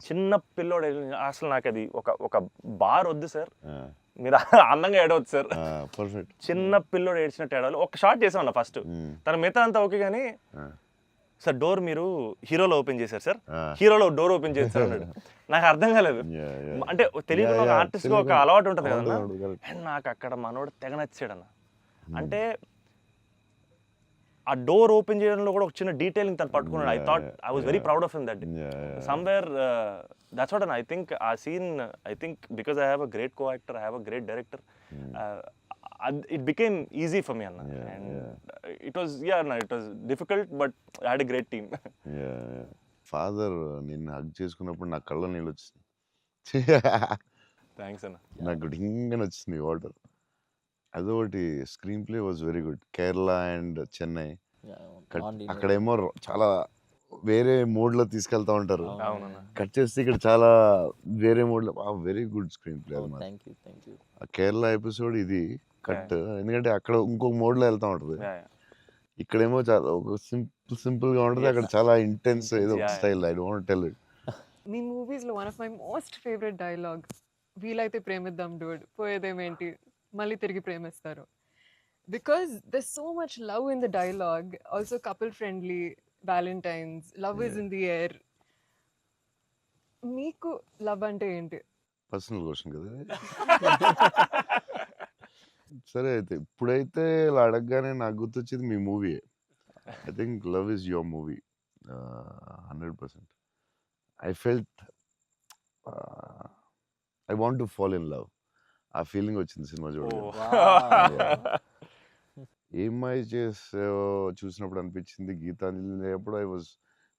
చిన్న పిల్లోడు అసలు నాకు అది ఒక బార్ వద్దు సార్, మీరు అందంగా ఏడవద్దు సార్, చిన్న పిల్లోడు ఏడ్చినట్టు ఏడవాలి. ఒక షాట్ చేసామన్న ఫస్ట్, తన మిగతా అంతా ఓకే కానీ సార్ డోర్ మీరు హీరోలో ఓపెన్ చేశారు సార్, హీరోలో డోర్ ఓపెన్ చేశారు అన్నాడు. నాకు అర్థం కాలేదు. అంటే తెలియదు, ఒక ఆర్టిస్ట్గా ఒక అలవాటు ఉంటుంది కదన్నా. అండ్ నాకు అక్కడ మనోడు తెగ నచ్చాడు అన్న. అంటే ఆ డోర్ ఓపెన్ చేయడంలో కూడా ఒక చిన్న డీటెయిలింగ్ తను పట్టుకున్నాడు. I thought I was very proud of him that day. Somewhere that's what, and I think ఆ scene, I think because I have a great co actor, I have a great director, it became easy for me అన్న. And it was it was difficult, but I had a great team. Father నిన్ను హగ్ చేసుకున్నప్పుడు నా కళ్ళ నీళ్ళు వచ్చింది. థ్యాంక్స్ అన్న. నాకు డింగని వచ్చింది వాటర్. అదొకటి, screen play was very good. Kerala and Chennai అక్కడేమో చాలా వేరే మోడ్లో తీసుకెళ్తా ఉంటారు, కట్ చేస్తే ఇక్కడ చాలా వేరే మోడ్లో. వెరీ గుడ్ స్క్రీన్ ప్లే అది. ఆ కేరళ ఎపిసోడ్ ఇది కట్, ఎందుకంటే అక్కడ ఇంకొక మోడ్లో వెళ్తా ఉంటుంది, ఇక్కడేమో చాలా ఒక సింపుల్గా ఉంటుంది, అక్కడ చాలా ఇంటెన్స్ ఏదో style. I don't tell it. మీ మూవీస్లో one of my most favourite dialogue, వీలైతే ప్రేమిద్దాం డూడ్, పోయేదేమేంటి మళ్ళీ తిరిగి ప్రేమిస్తారు. Because there so much love in the dialogue, also couple friendly, valentines, love is in the air. మీకు లవ్ అంటే ఏంటి? పర్సనల్ క్వశ్చన్ కదా. సరే అయితే ఇప్పుడైతే ఇలా అడగగానే నాకు గుర్తొచ్చింది మీ movie. I think love is your movie 100%. I felt I want to fall in love. ఆ ఫీలింగ్ వచ్చింది సినిమా చూడగానే. ఏమై చేసావో చూసినప్పుడు అనిపించింది, గీతాంజలి అప్పుడు I was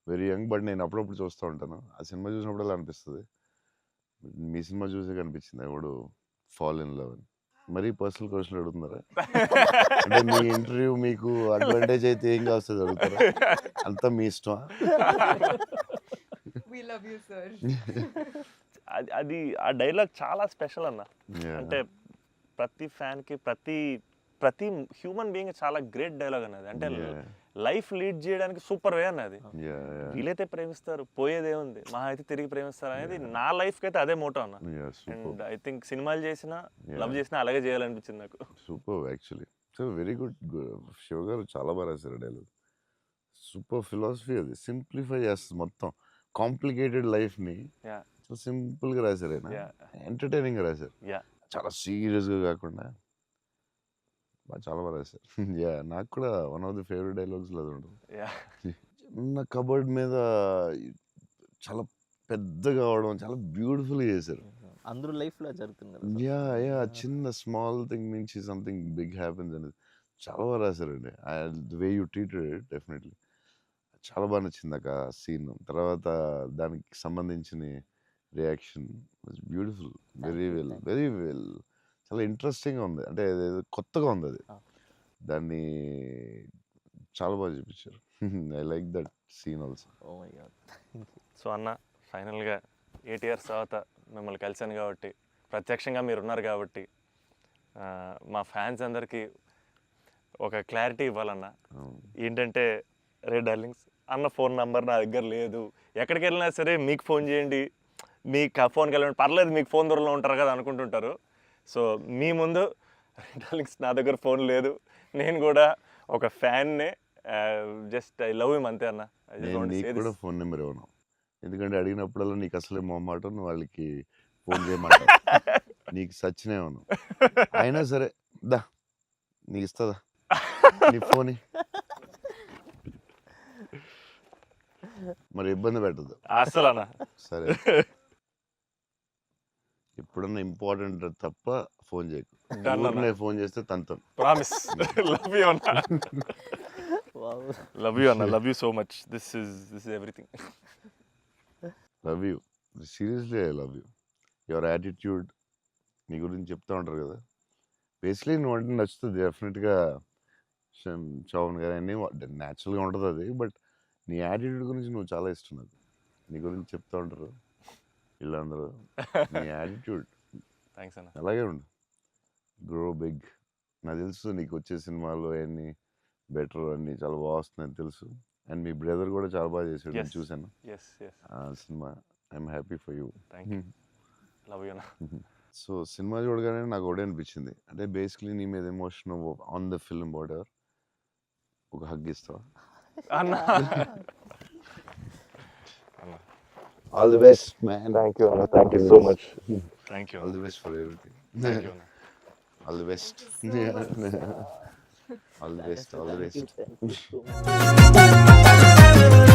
very young, but నేను అప్పుడప్పుడు చూస్తూ ఉంటాను. ఆ సినిమా చూసినప్పుడు అలా అనిపిస్తుంది. మీ సినిమా చూసే కనిపించింది I would fall in love అని. మరీ పర్సనల్ క్వశ్చన్ అడుగుతున్నారా? అంటే మీ ఇంటర్వ్యూ మీకు అడ్వాంటేజ్ అయితే ఏం కావస్తుంది అడుగుతారా? అంతా మీ ఇష్టమా? We love you, sir. అది ఆ డైలాగ్ చాలా స్పెషల్ అన్న. అంటే ప్రతి ఫ్యాన్కి, ప్రతి హ్యూమన్ బీయింగ్ చాలా గ్రేట్ డైలాగ్ అన్నది. అంటే లైఫ్ లీడ్ చేయడానికి సూపర్ వే అన్నది. వీలైతే ప్రేమిస్తారు, పోయేదేముంది, మహా అయితే తిరిగి ప్రేమిస్తారు అనేది నా లైఫ్కి అయితే అదే మోటో అన్న. అండ్ ఐ థింక్ సినిమాలు చేసినా, లవ్ చేసినా అలాగే చేయాలనిపించింది నాకు. Super actually. So very good. Shiva గారు చాలా బాగా రాశారు డైలాగ్. సూపర్ ఫిలాసఫీ అది. సింప్లిఫై చేస్తుంది మొత్తం కాంప్లికేటెడ్ లైఫ్ని. సో సింపుల్గా రాశారు ఆయన, ఎంటర్టైనింగ్గా రాశారు, చాలా సీరియస్గా కాకుండా చాలా బాగా రాశారు. నాకు కూడా వన్ ఆఫ్ ది ఫేవరెట్ డైలాగ్స్లో అది ఉంటుంది. చిన్న కబర్డ్ మీద చాలా పెద్దగా అవడం చాలా బ్యూటిఫుల్గా చేశారు. అందరూ లైఫ్లో జరుగుతుంది కదా యా యా చిన్న స్మాల్ థింగ్ నుంచి సంథింగ్ బిగ్ హ్యాపెన్స్ అనేది చాలా బాగా రాశారండి. The way you treated it definitely చాలా బాగా నచ్చింది ఆ సీన్. తర్వాత దానికి సంబంధించిన reaction was beautiful. Very well very well. చాలా ఇంట్రెస్టింగ్గా ఉంది. అంటే అదేదో కొత్తగా ఉంది అది. దాన్ని చాలా బాగా చూపించారు. I like that scene also. Oh my god. So అన్న ఫైనల్గా 8 ఇయర్స్ తర్వాత మిమ్మల్ని కలిశాను కాబట్టి, ప్రత్యక్షంగా మీరు ఉన్నారు కాబట్టి, మా ఫ్యాన్స్ అందరికీ ఒక క్లారిటీ ఇవ్వాలన్న. ఏంటంటే, రే డార్లింగ్స్ అన్న ఫోన్ నంబర్ నా దగ్గర లేదు, ఎక్కడికి వెళ్ళినా సరే మీకు ఫోన్ చేయండి, మీకు ఫోన్కి వెళ్ళండి, పర్లేదు మీకు ఫోన్ దూరంలో ఉంటారు కదా అనుకుంటుంటారు. సో మీ ముందు రే డార్లింగ్స్ నా దగ్గర ఫోన్ లేదు, నేను కూడా ఒక ఫ్యాన్నే, జస్ట్ ఐ లవ్ హిమ్ అంతే అన్న. నీకు కూడా ఫోన్ నెంబర్ ఇవ్వను, ఎందుకంటే అడిగినప్పుడల్లా నీకు అసలే మొహమాటం, నువ్వు వాళ్ళకి ఫోన్ చేయమంటావు. నీకు సచ్చినే ఇవ్వను. అయినా సరే దా నీకు ఇస్తుందా నీ ఫోన్, మరి ఇబ్బంది పెట్టద్దు అసలు అన్న. సరే. ఎప్పుడన్నా ఇంపార్టెంట్ తప్ప ఫోన్ చేయకు. నేను ఫోన్ చేస్తే తంతం. ప్రామిస్. లవ్ యూ అన్న. వావ్. లవ్ యూ అన్న. Love you so much. This is everything. Love you, seriously I love you. Your attitude, నీ గురించి చెప్తూ ఉంటారు కదా, బేసిక్లీ నువ్వు అంటే నచ్చుతుంది డెఫినెట్గా. చౌన్ గారు అన్నీ న్యాచురల్గా ఉంటుంది అది, బట్ నీ యాటిట్యూడ్ గురించి నువ్వు చాలా ఇష్టం నాకు. నీ గురించి చెప్తూ ఉంటారు వీళ్ళందరూ. నీ యాటిట్యూడ్ థ్యాంక్స్ అన్న. అలాగే ఉండు, గ్రో బిగ్. నాకు తెలుసు నీకు వచ్చే సినిమాలు అన్నీ బెటర్ అన్నీ చాలా బాగా వస్తున్నాయని తెలుసు. అండ్ మీ బ్రదర్ కూడా చాలా బాగా చేశాడు, నేను చూశాను ఎస్ ఎస్. ఆ సినిమా. I'm happy for you. Thank you. Love you అన్న. సో సినిమా చూడగానే నాకు ఒకటే అనిపించింది, అంటే బేసిక్లీ నీ మీద emotion on the film what, ఒక హగ్ ఇస్తావా అన్న. All the best man. Thank you అన్న. Thank you so much. Thank you. All the best for everything. Thank you అన్న. All the best. All the best. All the best. Thank you so much.